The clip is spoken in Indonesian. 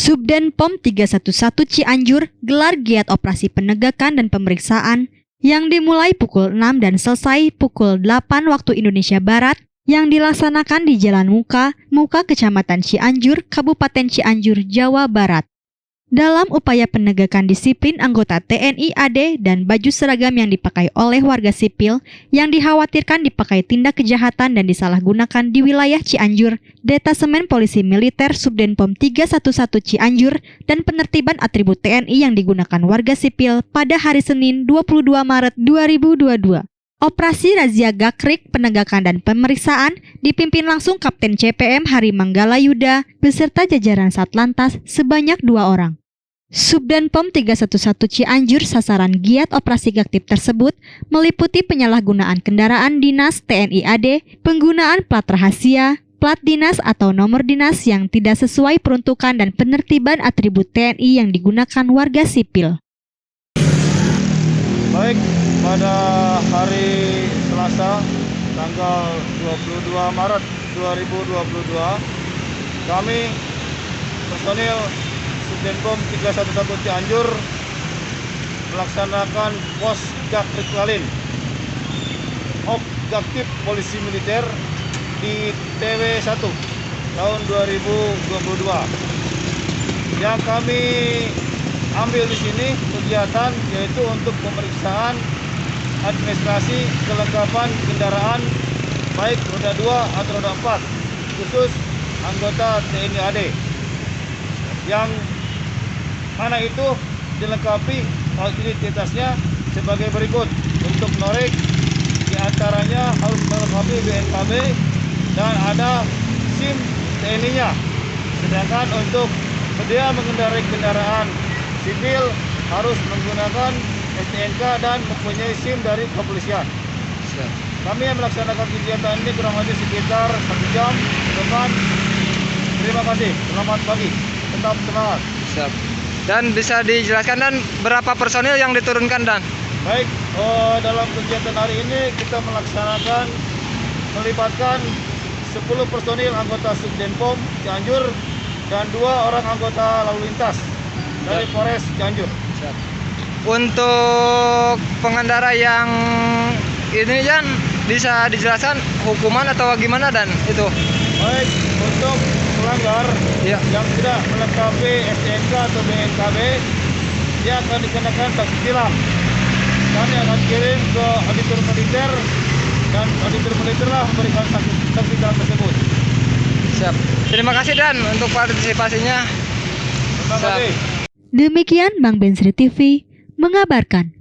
Subden POM 311 Cianjur gelar giat operasi penegakan dan pemeriksaan yang dimulai pukul 6 dan selesai pukul 8 waktu Indonesia Barat yang dilaksanakan di Jalan Muka Kecamatan Cianjur, Kabupaten Cianjur, Jawa Barat. Dalam upaya penegakan disiplin anggota TNI AD dan baju seragam yang dipakai oleh warga sipil yang dikhawatirkan dipakai tindak kejahatan dan disalahgunakan di wilayah Cianjur, Detasemen Polisi Militer Subden POM 311 Cianjur dan penertiban atribut TNI yang digunakan warga sipil pada hari Senin 22 Maret 2022. Operasi Razia Gakrik Penegakan dan Pemeriksaan dipimpin langsung Kapten CPM Hari Manggala Yuda beserta jajaran Satlantas sebanyak 2 orang. Subden POM 311 Cianjur sasaran giat operasi gaktif tersebut meliputi penyalahgunaan kendaraan dinas TNI AD, penggunaan plat rahasia, plat dinas atau nomor dinas yang tidak sesuai peruntukan dan penertiban atribut TNI yang digunakan warga sipil. Baik, pada hari Selasa tanggal 22 Maret 2022 kami personil Subden POM 311 Cianjur melaksanakan pos Gakrik Lalin op gaktif polisi militer di TW1 tahun 2022. Yang kami ambil di sini kegiatan yaitu untuk pemeriksaan administrasi kelengkapan kendaraan baik roda 2 atau roda 4 khusus anggota TNI AD, yang mana itu dilengkapi identitasnya sebagai berikut. Untuk norek diantaranya harus melengkapi BNKB dan ada SIM TNI-nya. Sedangkan untuk dia mengendarai kendaraan sipil harus menggunakan STNK dan mempunyai SIM dari kepolisian. Siap. Kami yang melaksanakan kegiatan ini kurang lebih sekitar 1 jam ke depan. Terima kasih, selamat pagi, tetap semangat. Siap. Dan bisa dijelaskan dan berapa personil yang diturunkan dan? Baik, dalam kegiatan hari ini kita melibatkan 10 personil anggota Subden POM Cianjur dan 2 orang anggota lalu lintas dari Polres Cianjur. Siap. Untuk pengendara yang ini Jan, bisa dijelaskan hukuman atau gimana dan itu? Baik, untuk pelanggar Ya. yang tidak melengkapi STNK atau BNKB, dia akan dikenakan sanksi tilang. Kami akan kirim ke auditor militer dan auditor militer lah memberikan sanksi tilang tersebut. Siap. Terima kasih Dan untuk partisipasinya. Terima kasih. Demikian Bang Bensri TV mengabarkan.